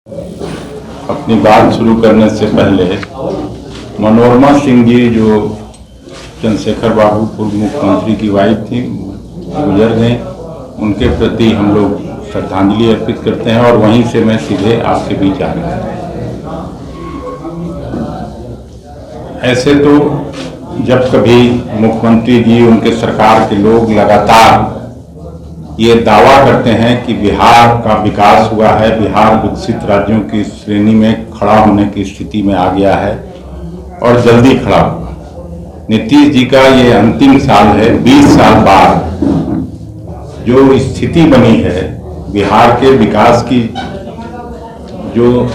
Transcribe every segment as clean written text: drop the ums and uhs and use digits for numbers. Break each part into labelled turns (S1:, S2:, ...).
S1: अपनी बात शुरू करने से पहले मनोरमा सिंह जी जो चंद्रशेखर बाबू पूर्व मुख्यमंत्री की वाइफ थी, गुजर गई, उनके प्रति हम लोग श्रद्धांजलि अर्पित करते हैं और वहीं से मैं सीधे आपके बीच आ रहा हूँ। ऐसे तो जब कभी मुख्यमंत्री जी, उनके सरकार के लोग लगातार ये दावा करते हैं कि बिहार का विकास हुआ है, बिहार विकसित राज्यों की श्रेणी में खड़ा होने की स्थिति में आ गया है और जल्दी खड़ा होगा। नीतीश जी का ये अंतिम साल है, 20 साल बाद जो स्थिति बनी है बिहार के विकास की, जो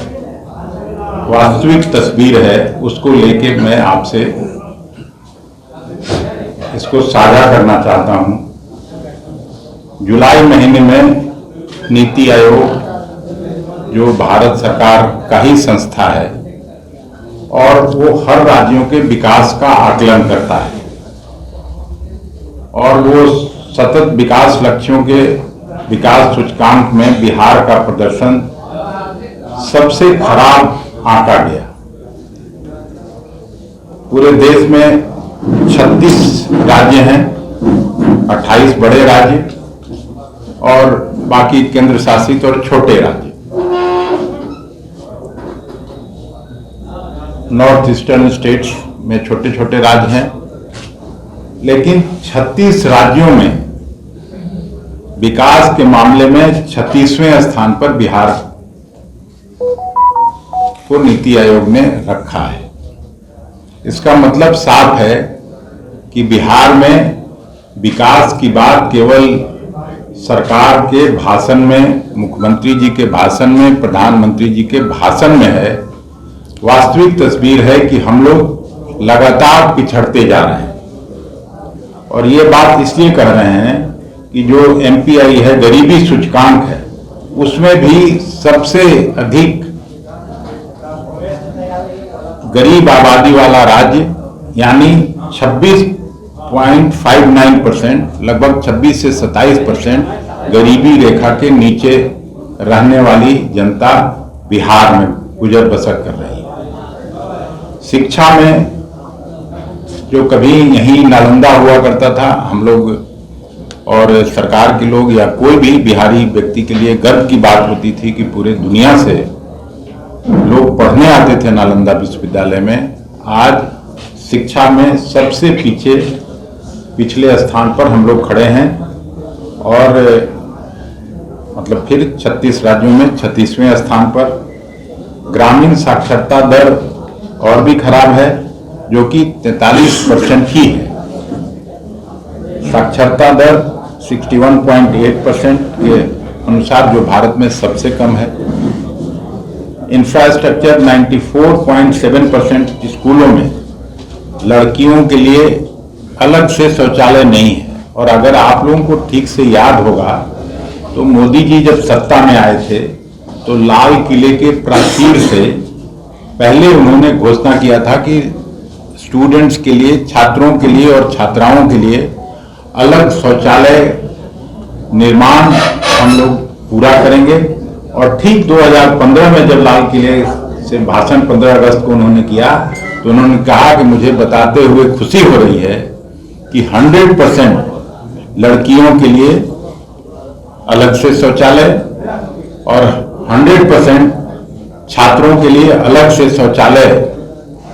S1: वास्तविक तस्वीर है, उसको लेके मैं आपसे इसको साझा करना चाहता हूं। जुलाई महीने में नीति आयोग जो भारत सरकार का ही संस्था है और वो हर राज्यों के विकास का आकलन करता है और वो सतत विकास लक्ष्यों के विकास सूचकांक में बिहार का प्रदर्शन सबसे खराब आंका गया। पूरे देश में 36 राज्य हैं, 28 बड़े राज्य और बाकी केंद्र शासित और छोटे राज्य। नॉर्थ ईस्टर्न स्टेट्स में छोटे छोटे राज्य हैं, लेकिन 36 राज्यों में विकास के मामले में 36वें स्थान पर बिहार को नीति आयोग ने रखा है। इसका मतलब साफ है कि बिहार में विकास की बात केवल सरकार के भाषण में, मुख्यमंत्री जी के भाषण में, प्रधानमंत्री जी के भाषण में है। वास्तविक तस्वीर है कि हम लोग लगातार पिछड़ते जा रहे हैं और ये बात इसलिए कह रहे हैं कि जो MPI है, गरीबी सूचकांक है, उसमें भी सबसे अधिक गरीब आबादी वाला राज्य यानी 26.59%, लगभग 26 से 27% गरीबी रेखा के नीचे रहने वाली जनता बिहार में गुजर बसर कर रही है। शिक्षा में जो कभी यहीं नालंदा हुआ करता था, हम लोग और सरकार के लोग या कोई भी बिहारी व्यक्ति के लिए गर्व की बात होती थी कि पूरे दुनिया से लोग पढ़ने आते थे नालंदा विश्वविद्यालय में। आज शिक्षा में सबसे पिछले स्थान पर हम लोग खड़े हैं और मतलब फिर 36 राज्यों में 36वें स्थान पर। ग्रामीण साक्षरता दर और भी खराब है, जो कि 43% ही है। साक्षरता दर 61.8% के अनुसार, जो भारत में सबसे कम है। इंफ्रास्ट्रक्चर 94.7% स्कूलों में लड़कियों के लिए अलग से शौचालय नहीं है। और अगर आप लोगों को ठीक से याद होगा तो मोदी जी जब सत्ता में आए थे तो लाल किले के प्राचीर से पहले उन्होंने घोषणा किया था कि स्टूडेंट्स के लिए, छात्रों के लिए और छात्राओं के लिए अलग शौचालय निर्माण हम लोग पूरा करेंगे। और ठीक 2015 में जब लाल किले से भाषण 15 अगस्त को उन्होंने किया तो उन्होंने कहा कि मुझे बताते हुए खुशी हो रही है कि 100% लड़कियों के लिए अलग से शौचालय और 100% छात्रों के लिए अलग से शौचालय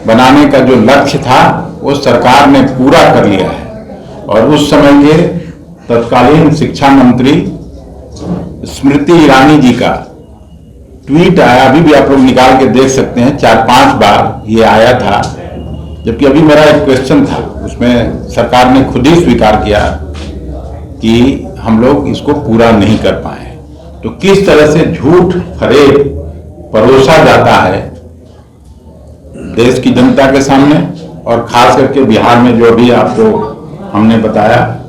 S1: बनाने का जो लक्ष्य था वो सरकार ने पूरा कर लिया है। और उस समय के तत्कालीन शिक्षा मंत्री स्मृति ईरानी जी का ट्वीट आया, अभी भी आप लोग निकाल के देख सकते हैं, 4-5 बार ये आया था। जबकि अभी मेरा एक क्वेश्चन था, उसमें सरकार ने खुद ही स्वीकार किया कि हम लोग इसको पूरा नहीं कर पाए। तो किस तरह से झूठ फरेब परोसा जाता है देश की जनता के सामने, और खास करके बिहार में जो अभी आपको हमने बताया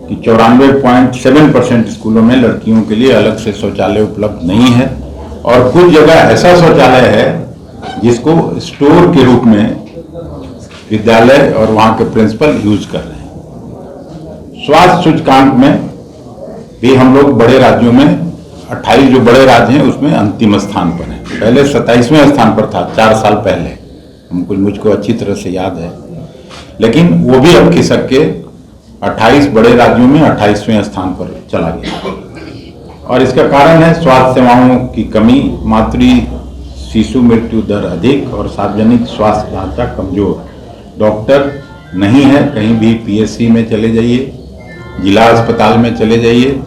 S1: कि 94.7% स्कूलों में लड़कियों के लिए अलग से शौचालय उपलब्ध नहीं है। और कुछ जगह ऐसा शौचालय है जिसको स्टोर के रूप में विद्यालय और वहां के प्रिंसिपल यूज कर रहे हैं। स्वास्थ्य सूचकांक में भी हम लोग बड़े राज्यों में 28 जो बड़े राज्य हैं उसमें अंतिम स्थान पर है। पहले 27वें स्थान पर था 4 साल पहले, मुझको अच्छी तरह से याद है, लेकिन वो भी अब खिसक के 28 बड़े राज्यों में 28वें स्थान पर चला गया। और इसका कारण है स्वास्थ्य सेवाओं की कमी, मातृ शिशु मृत्यु दर अधिक और सार्वजनिक स्वास्थ्य ढांचा कमजोर। डॉक्टर नहीं है, कहीं भी पीएचसी में चले जाइए, जिला अस्पताल में चले जाइए,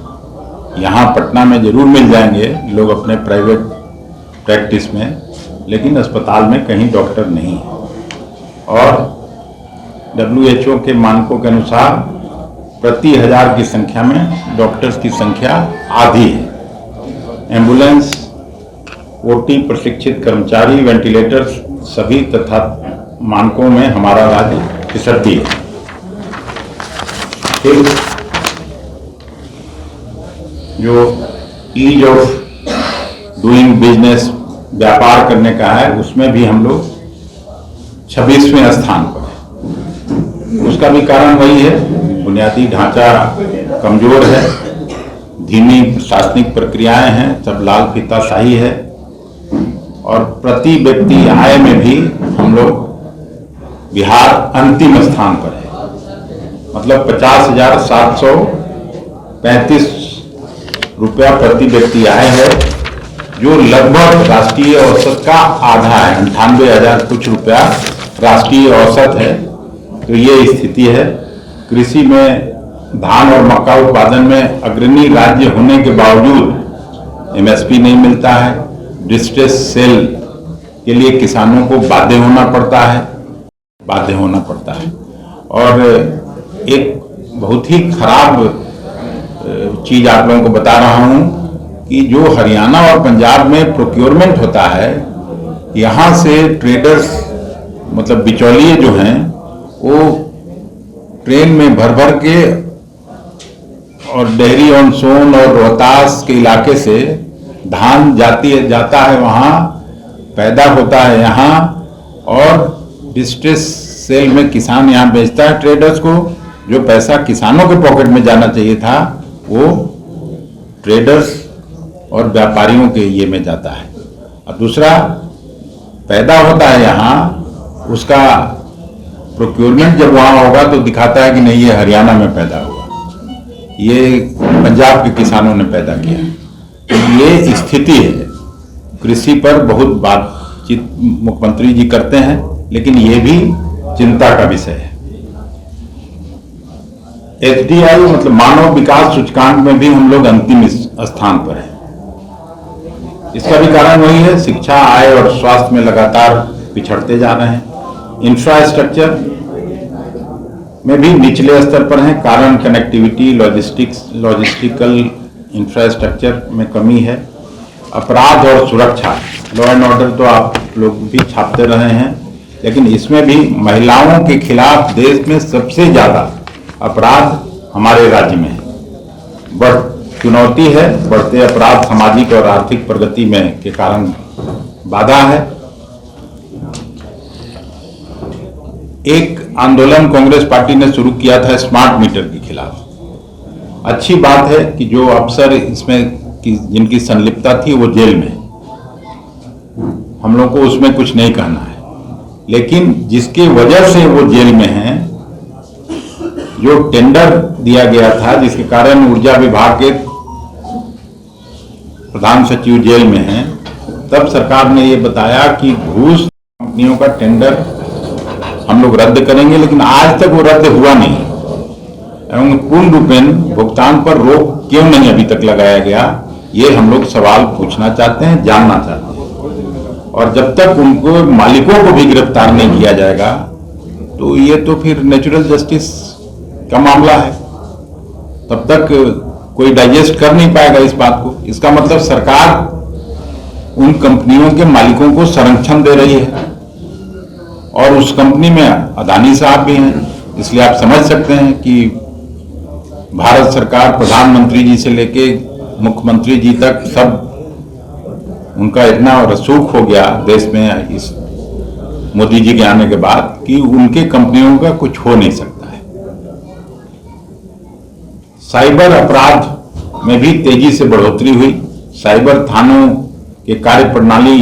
S1: यहाँ पटना में जरूर मिल जाएंगे लोग अपने प्राइवेट प्रैक्टिस में, लेकिन अस्पताल में कहीं डॉक्टर नहीं है। और WHO के मानकों के अनुसार प्रति 1000 की संख्या में डॉक्टर्स की संख्या आधी है। एम्बुलेंस, ओटी प्रशिक्षित कर्मचारी, वेंटिलेटर्स सभी तथा मानकों में हमारा राज्य पिछड़ती है। फिर जो ईज ऑफ डूइंग बिजनेस, व्यापार करने का है, उसमें भी हम लोग 26वें स्थान पर है। उसका भी कारण वही है, बुनियादी ढांचा कमजोर है, धीमी प्रशासनिक प्रक्रियाएं हैं, सब लाल फीताशाही है, और प्रति व्यक्ति आय में भी हम लोग बिहार अंतिम स्थान पर है। मतलब 50,735 रुपया प्रति व्यक्ति आय है, जो लगभग राष्ट्रीय औसत का आधा है। 98,000 कुछ रुपया राष्ट्रीय औसत है। तो ये स्थिति है। कृषि में धान और मक्का उत्पादन में अग्रणी राज्य होने के बावजूद एमएसपी नहीं मिलता है। डिस्ट्रेस सेल के लिए किसानों को बाध्य होना पड़ता है। और एक बहुत ही खराब चीज आप लोगों को बता रहा हूं कि जो हरियाणा और पंजाब में प्रोक्योरमेंट होता है, यहां से ट्रेडर्स मतलब बिचौलिए जो हैं वो ट्रेन में भर भर के और डेहरी ऑन सोन और रोहतास के इलाके से धान जाता है, वहां पैदा होता है यहाँ, और डिस्ट्रेस सेल में किसान यहाँ बेचता है ट्रेडर्स को। जो पैसा किसानों के पॉकेट में जाना चाहिए था वो ट्रेडर्स और व्यापारियों के ये में जाता है। और दूसरा, पैदा होता है यहाँ, उसका प्रोक्योरमेंट जब वहाँ होगा तो दिखाता है कि नहीं, ये हरियाणा में पैदा हुआ, ये पंजाब के किसानों ने पैदा किया। तो ये स्थिति है। कृषि पर बहुत बातचीत मुख्यमंत्री जी करते हैं, लेकिन ये भी चिंता का विषय है। HDI मतलब मानव विकास सूचकांक में भी हम लोग अंतिम स्थान पर हैं। इसका भी कारण वही है, शिक्षा, आय और स्वास्थ्य में लगातार पिछड़ते जा रहे हैं। इंफ्रास्ट्रक्चर में भी निचले स्तर पर हैं। कारण कनेक्टिविटी, लॉजिस्टिकल इंफ्रास्ट्रक्चर में कमी है। अपराध और सुरक्षा, लॉ एंड ऑर्डर तो आप लोग भी छापते रहे हैं, लेकिन इसमें भी महिलाओं के खिलाफ देश में सबसे ज्यादा अपराध हमारे राज्य में है। चुनौती है। बढ़ते अपराध सामाजिक और आर्थिक प्रगति में के कारण बाधा है। एक आंदोलन कांग्रेस पार्टी ने शुरू किया था स्मार्ट मीटर के खिलाफ। अच्छी बात है कि जो अफसर इसमें जिनकी संलिप्तता थी वो जेल में, हम लोग को उसमें कुछ नहीं कहना है, लेकिन जिसकी वजह से वो जेल में हैं, जो टेंडर दिया गया था जिसके कारण ऊर्जा विभाग के प्रधान सचिव जेल में हैं, तब सरकार ने ये बताया कि घूस कंपनियों का टेंडर हम लोग रद्द करेंगे, लेकिन आज तक वो रद्द हुआ नहीं एवं पूर्ण रूपेण भुगतान पर रोक क्यों नहीं अभी तक लगाया गया, ये हम लोग सवाल पूछना चाहते हैं, जानना चाहते हैं। और जब तक उनको मालिकों को भी गिरफ्तार नहीं किया जाएगा तो ये तो फिर नेचुरल जस्टिस का मामला है, तब तक कोई डाइजेस्ट कर नहीं पाएगा इस बात को। इसका मतलब सरकार उन कंपनियों के मालिकों को संरक्षण दे रही है, और उस कंपनी में अदानी साहब भी हैं, इसलिए आप समझ सकते हैं कि भारत सरकार प्रधानमंत्री जी से लेके मुख्यमंत्री जी तक सब उनका इतना रसूख हो गया देश में इस मोदी जी के आने के बाद कि उनके कंपनियों का कुछ हो नहीं सकता है। साइबर अपराध में भी तेजी से बढ़ोतरी हुई। साइबर थानों के कार्य प्रणाली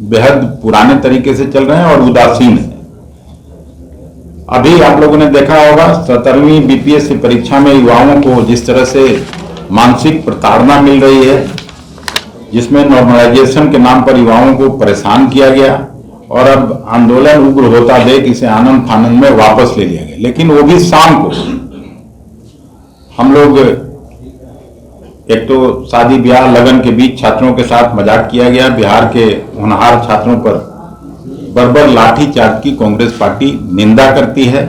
S1: बेहद पुराने तरीके से चल रहे हैं और उदासीन है। अभी आप लोगों ने देखा होगा 17वीं बीपीएससी परीक्षा में युवाओं को जिस तरह से मानसिक प्रताड़ना मिल रही है, जिसमें नॉर्मलाइजेशन के नाम पर युवाओं को परेशान किया गया और अब आंदोलन उग्र होता देख इसे आनंद फानंद में वापस ले लिया गया। लेकिन वो भी शाम को हम लोग, एक तो शादी ब्याह लगन के बीच छात्रों के साथ मजाक किया गया, बिहार के होनहार छात्रों पर बर्बर लाठीचार्ज की कांग्रेस पार्टी निंदा करती है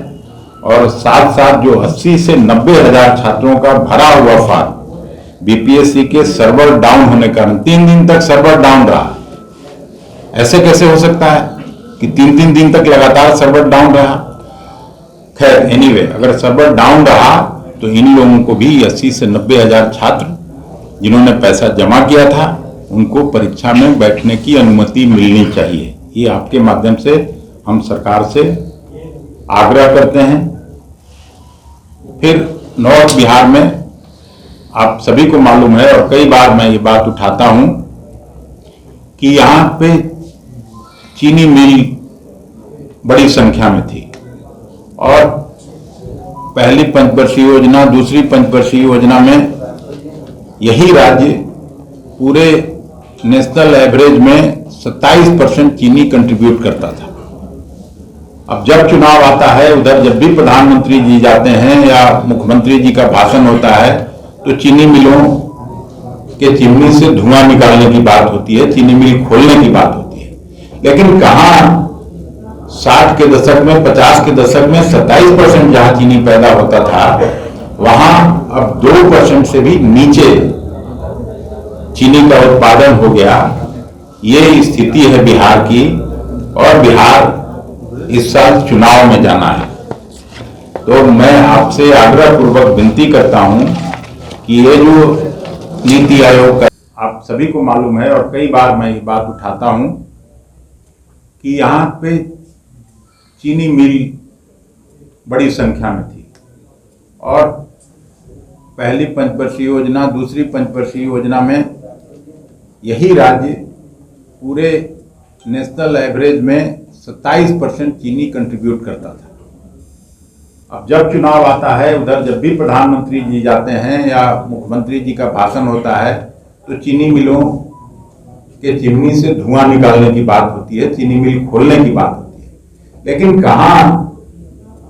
S1: और साथ साथ जो 80 से 90 हजार छात्रों का भरा हुआ फॉर्म बीपीएससी के सर्वर डाउन होने के कारण 3 दिन तक सर्वर डाउन रहा। ऐसे कैसे हो सकता है कि 3-3 दिन तक लगातार सर्वर डाउन रहा? खैर एनीवे, अगर सर्वर डाउन रहा तो इन लोगों को भी 80 से 90 हजार छात्र जिन्होंने पैसा जमा किया था उनको परीक्षा में बैठने की अनुमति मिलनी चाहिए। ये आपके माध्यम से हम सरकार से आग्रह करते हैं। फिर नॉर्थ बिहार में आप सभी को मालूम है और कई बार मैं ये बात उठाता हूं कि यहां पे चीनी मिल बड़ी संख्या में थी और पहली पंचवर्षीय योजना, दूसरी पंचवर्षीय योजना में यही राज्य पूरे नेशनल एवरेज में 27% चीनी कंट्रीब्यूट करता था। अब जब चुनाव आता है, उधर जब भी प्रधानमंत्री जी जाते हैं या मुख्यमंत्री जी का भाषण होता है तो चीनी मिलों के चिमनी से धुआं निकालने की बात होती है, चीनी मिल खोलने की बात होती है। लेकिन कहां 60 के दशक में, 50 के दशक में 27% जहां चीनी पैदा होता था, वहां अब 2% से भी नीचे चीनी का उत्पादन हो गया। ये स्थिति है बिहार की और बिहार इस साल चुनाव में जाना है। तो मैं आपसे आग्रह पूर्वक विनती करता हूं कि ये जो नीति आयोग का, आप सभी को मालूम है और कई बार मैं ये बात उठाता हूं कि यहां पे चीनी मिल बड़ी संख्या में थी और पहली पंचवर्षीय योजना, दूसरी पंचवर्षीय योजना में यही राज्य पूरे नेशनल एवरेज में 27% चीनी कंट्रीब्यूट करता था। अब जब चुनाव आता है, उधर जब भी प्रधानमंत्री जी जाते हैं या मुख्यमंत्री जी का भाषण होता है तो चीनी मिलों के चिमनी से धुआं निकालने की बात होती है, चीनी मिल खोलने की बात होती है। लेकिन कहां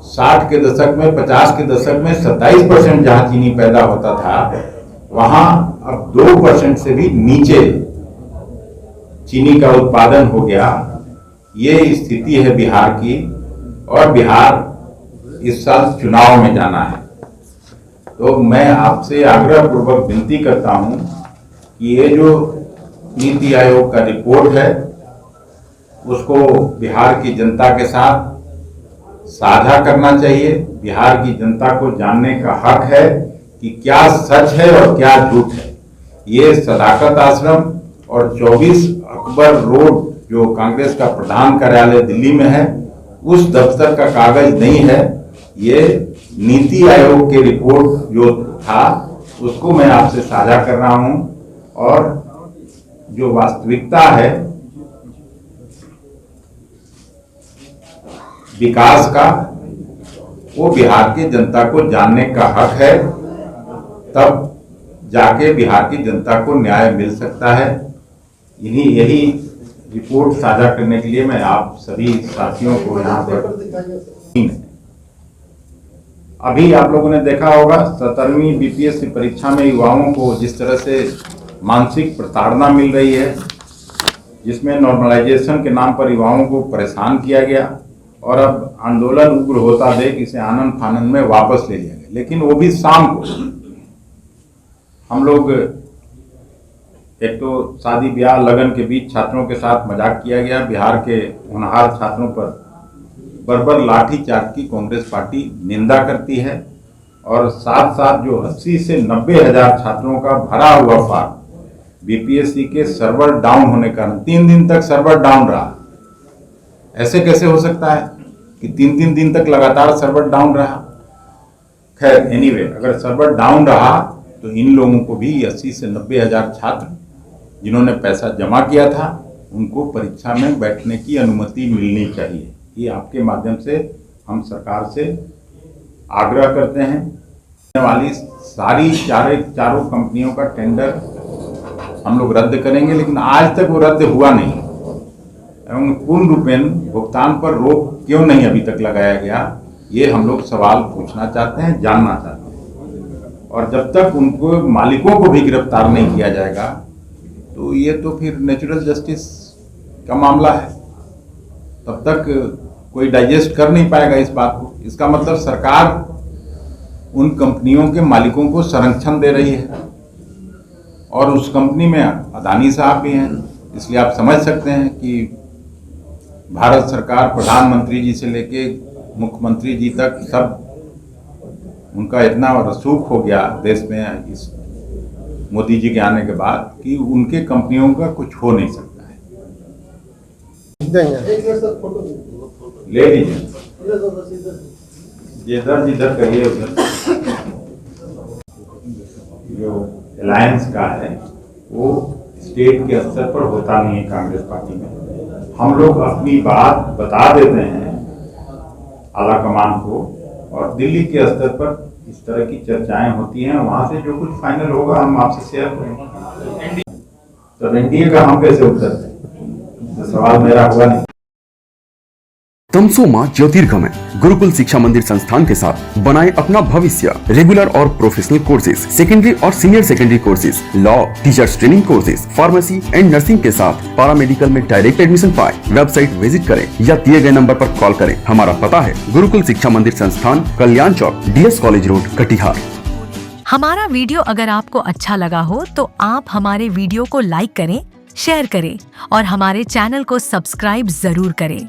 S1: 60 के दशक में, 50 के दशक में 27% जहां चीनी पैदा होता था, वहां अब 2% से भी नीचे चीनी का उत्पादन हो गया। ये स्थिति है बिहार की और बिहार इस साल चुनाव में जाना है। तो मैं आपसे आग्रह पूर्वक विनती करता हूं कि ये जो नीति आयोग का रिपोर्ट है उसको बिहार की जनता के साथ साझा करना चाहिए। बिहार की जनता को जानने का हक है कि क्या सच है और क्या झूठ है। ये सदाकत आश्रम और 24 अकबर रोड जो कांग्रेस का प्रधान कार्यालय दिल्ली में है, उस दफ्तर का कागज नहीं है। ये नीति आयोग के रिपोर्ट जो था उसको मैं आपसे साझा कर रहा हूं और जो वास्तविकता है विकास का, वो बिहार की जनता को जानने का हक है। तब जाके बिहार की जनता को न्याय मिल सकता है। यही रिपोर्ट साझा करने के लिए मैं आप सभी साथियों को यहाँ पर, अभी आप लोगों ने देखा होगा 17वीं बीपीएससी परीक्षा में युवाओं को जिस तरह से मानसिक प्रताड़ना मिल रही है, जिसमें नॉर्मलाइजेशन के नाम पर युवाओं को परेशान किया गया और अब आंदोलन उग्र होता देख इसे आनंद फानंद में वापस ले लिया गया। लेकिन वो भी शाम को हम लोग, एक तो शादी ब्याह लगन के बीच छात्रों के साथ मजाक किया गया, बिहार के होनहार छात्रों पर बर्बर लाठीचार्ज की कांग्रेस पार्टी निंदा करती है और साथ साथ जो 80 से 90 हजार छात्रों का भरा हुआ फॉर्म बीपीएससी के सर्वर डाउन होने के कारण 3 दिन तक सर्वर डाउन रहा। ऐसे कैसे हो सकता है कि 3-3 दिन तक लगातार सर्वर डाउन रहा? खैर एनीवे, अगर सर्वर डाउन रहा तो इन लोगों को भी 80 से 90 हजार छात्र जिन्होंने पैसा जमा किया था उनको परीक्षा में बैठने की अनुमति मिलनी चाहिए। ये आपके माध्यम से हम सरकार से आग्रह करते हैं। वाली सारी चारों कंपनियों का टेंडर हम लोग रद्द करेंगे, लेकिन आज तक वो रद्द हुआ नहीं एवं पूर्ण रूपेण भुगतान पर रोक क्यों नहीं अभी तक लगाया गया, ये हम लोग सवाल पूछना चाहते हैं, जानना चाहते हैं। और जब तक उनको मालिकों को भी गिरफ्तार नहीं किया जाएगा तो ये तो फिर नेचुरल जस्टिस का मामला है, तब तक कोई डाइजेस्ट कर नहीं पाएगा इस बात को। इसका मतलब सरकार उन कंपनियों के मालिकों को संरक्षण दे रही है और उस कंपनी में अदानी साहब भी हैं, इसलिए आप समझ सकते हैं कि भारत सरकार प्रधानमंत्री जी से लेके मुख्यमंत्री जी तक सब उनका इतना रसूख हो गया देश में इस मोदी जी के आने के बाद कि उनके कंपनियों का कुछ हो नहीं सकता है। ले लीजिए, जिधर करिए उधर। जो अलायंस का है वो स्टेट के स्तर पर होता नहीं है कांग्रेस पार्टी में। हम लोग अपनी बात बता देते हैं आला कमान को और दिल्ली के स्तर पर इस तरह की चर्चाएं होती हैं, वहां से जो कुछ फाइनल होगा हम आपसे शेयर करेंगे। तो एनडीए का हम कैसे उत्तर दें, तो सवाल मेरा हुआ नहीं।
S2: तमसो मां ज्योतिर्गमय गुरुकुल शिक्षा मंदिर संस्थान के साथ बनाए अपना भविष्य। रेगुलर और प्रोफेशनल कोर्सेज, सेकेंडरी और senior secondary courses, law, teachers training courses, pharmacy and nursing के साथ पैरामेडिकल में डायरेक्ट एडमिशन पाए। वेबसाइट विजिट करें या दिए गए नंबर पर कॉल करें। हमारा पता है गुरुकुल शिक्षा मंदिर संस्थान, कल्याण चौक, DS कॉलेज रोड, कटिहार।
S3: हमारा वीडियो अगर आपको अच्छा लगा हो तो आप हमारे वीडियो को लाइक करें, शेयर करें और हमारे चैनल को सब्सक्राइब जरूर करें।